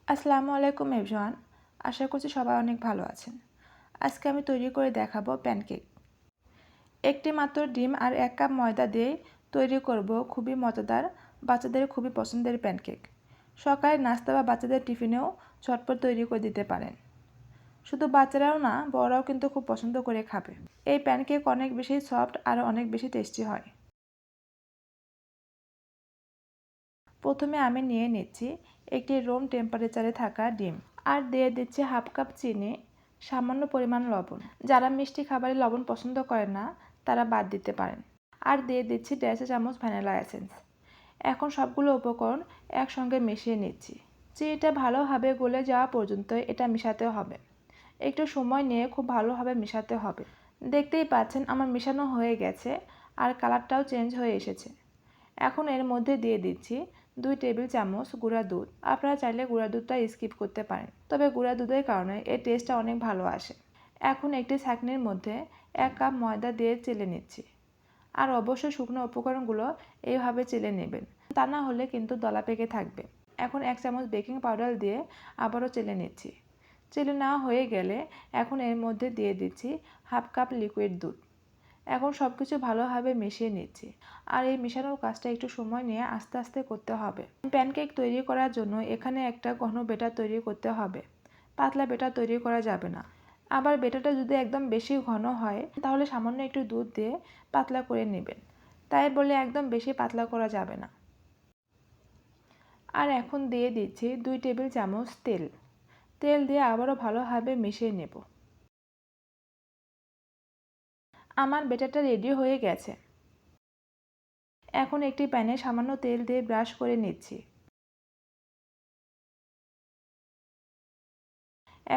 আসসালামু আলাইকুম এভরিওয়ান। আশা করছি সবাই অনেক ভালো আছেন। আজকে আমি তৈরি করে দেখাবো প্যানকেক। একটি মাত্র ডিম আর 1 কাপ ময়দা দিয়ে তৈরি করব খুবই মজাদার, বাচ্চাদের খুবই পছন্দের প্যানকেক। সকালে নাস্তা বা বাচ্চাদের টিফিনেও ঝটপট তৈরি করে দিতে পারেন। শুধু বাচ্চারাও না, বড়রাও কিন্তু খুব পছন্দ করে খাবে। এই প্যানকেক অনেক বেশি সফট আর অনেক বেশি টেস্টি হয়। প্রথমে আমি নিয়ে নিচ্ছি একটি রুম টেম্পারেচারে থাকা ডিম, আর দিয়ে দিচ্ছি হাফ কাপ চিনি, সামান্য পরিমাণ লবণ। যারা মিষ্টি খাবারে লবণ পছন্দ করে না তারা বাদ দিতে পারেন। আর দিয়ে দিচ্ছি 1.5 চামচ ভ্যানিলা এসেন্স। এখন সবগুলো উপকরণ একসঙ্গে মিশিয়ে নিচ্ছি। চিনিটা ভালোভাবে গলে যাওয়া পর্যন্ত এটা মেশাতে হবে। একটু সময় নিয়ে খুব ভালোভাবে মেশাতে হবে। দেখতেই পাচ্ছেন আমার মেশানো হয়ে গেছে আর কালারটাও চেঞ্জ হয়ে এসেছে। এখন এর মধ্যে দিয়ে দিচ্ছি 2 টেবিল চামচ গুঁড়া দুধ। আপনারা চাইলে গুঁড়া দুধটা স্কিপ করতে পারেন, তবে গুঁড়া দুধের কারণে এর টেস্টটা অনেক ভালো আসে। এখন একটি ছাঁকনির মধ্যে 1 কাপ ময়দা দিয়ে চেলে নিচ্ছি। আর অবশ্যই শুকনো উপকরণগুলো এইভাবে চেলে নেবেন, তা না হলে কিন্তু দলা পেকে থাকবে। এখন 1 চামচ বেকিং পাউডার দিয়ে আবারও চেলে নিচ্ছি। চেলে নেওয়া হয়ে গেলে এখন এর মধ্যে দিয়ে দিচ্ছি হাফ কাপ লিকুইড দুধ। এখন সব কিছু ভালোভাবে মিশিয়ে নিচ্ছি। আর এই মেশানোর কাজটা একটু সময় নিয়ে আস্তে আস্তে করতে হবে। প্যানকেক তৈরি করার জন্য এখানে একটা ঘন ব্যাটার তৈরি করতে হবে। পাতলা ব্যাটার তৈরি করা যাবে না। আবার ব্যাটারটা যদি একদম বেশি ঘন হয় তাহলে সামান্য একটু দুধ দিয়ে পাতলা করে নেবেন। তাই বলে একদম বেশি পাতলা করা যাবে না। আর এখন দিয়ে দিচ্ছি 2 টেবিল চামচ তেল। তেল দিয়ে আবারও ভালোভাবে মিশিয়ে নেব। আমার ব্যাটারটা রেডি হয়ে গেছে। এখন একটি প্যানে সামান্য তেল দিয়ে ব্রাশ করে নিচ্ছি।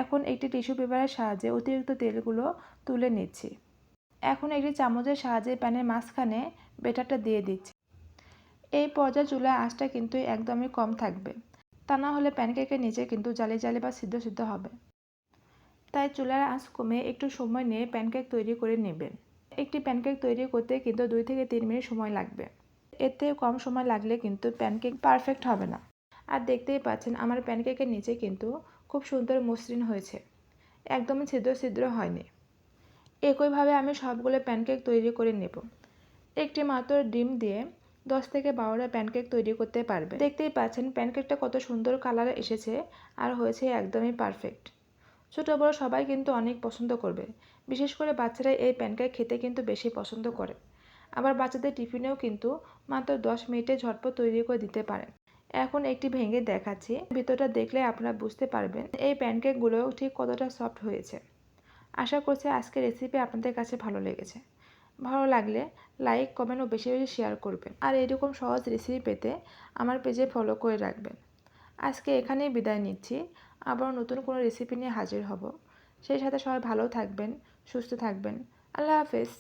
এখন একটি টিস্যু পেপারের সাহায্যে অতিরিক্ত তেলগুলো তুলে নিচ্ছি। এখন একটি চামচের সাহায্যে প্যানের মাঝখানে ব্যাটারটা দিয়ে দিচ্ছি। এই পর্যায়ে চুলার আঁচটা কিন্তু একদমই কম থাকবে, তা না হলে প্যানকেকের নিচে কিন্তু জালি জালি বা সিদ্ধ সিদ্ধ হবে। তাই চুলার আঁচ কমে একটু সময় নিয়ে প্যানকেক তৈরি করে নেবেন। একটি প্যানকেক তৈরি করতে কিন্তু 2 থেকে 3 মিনিট সময় লাগবে। এর থেকে কম সময় লাগলে কিন্তু প্যানকেক পারফেক্ট হবে না। আর দেখতেই পাচ্ছেন আমার প্যানকেকের নিচে কিন্তু খুব সুন্দর মসৃণ হয়েছে, একদমই ছিদ্র ছিদ্র হয়নি। একইভাবে আমি সবগুলো প্যানকেক তৈরি করে নেব। একটি মাত্র ডিম দিয়ে 10 থেকে 12টা প্যানকেক তৈরি করতে পারবে। দেখতেই পাচ্ছেন প্যানকেকটা কত সুন্দর কালার এসেছে আর হয়েছে একদমই পারফেক্ট। ছোট বড় সবাই কিন্তু অনেক পছন্দ করবে। বিশেষ করে বাচ্চারা এই প্যানকেক খেতে কিন্তু বেশি পছন্দ করে। আবার বাচ্চাদের টিফিনেও কিন্তু মাত্র 10 মিনিটে ঝটপট তৈরি করে দিতে পারেন। এখন একটি ভেঙে দেখাচ্ছি। ভিতরটা দেখলে আপনারা বুঝতে পারবেন এই প্যানকেকগুলো ঠিক কতটা সফট হয়েছে। আশা করছি আজকের রেসিপি আপনাদের কাছে ভালো লেগেছে। ভালো লাগলে লাইক, কমেন্ট ও বেশি বেশি শেয়ার করবেন। আর এরকম সহজ রেসিপি পেতে আমার পেজে ফলো করে রাখবেন। আজকে এখানেই বিদায় নিচ্ছি। আবার নতুন কোনো রেসিপি নিয়ে হাজির হব। সেই সাথে সবাই ভালো থাকবেন, সুস্থ থাকবেন। আল্লাহ হাফেজ।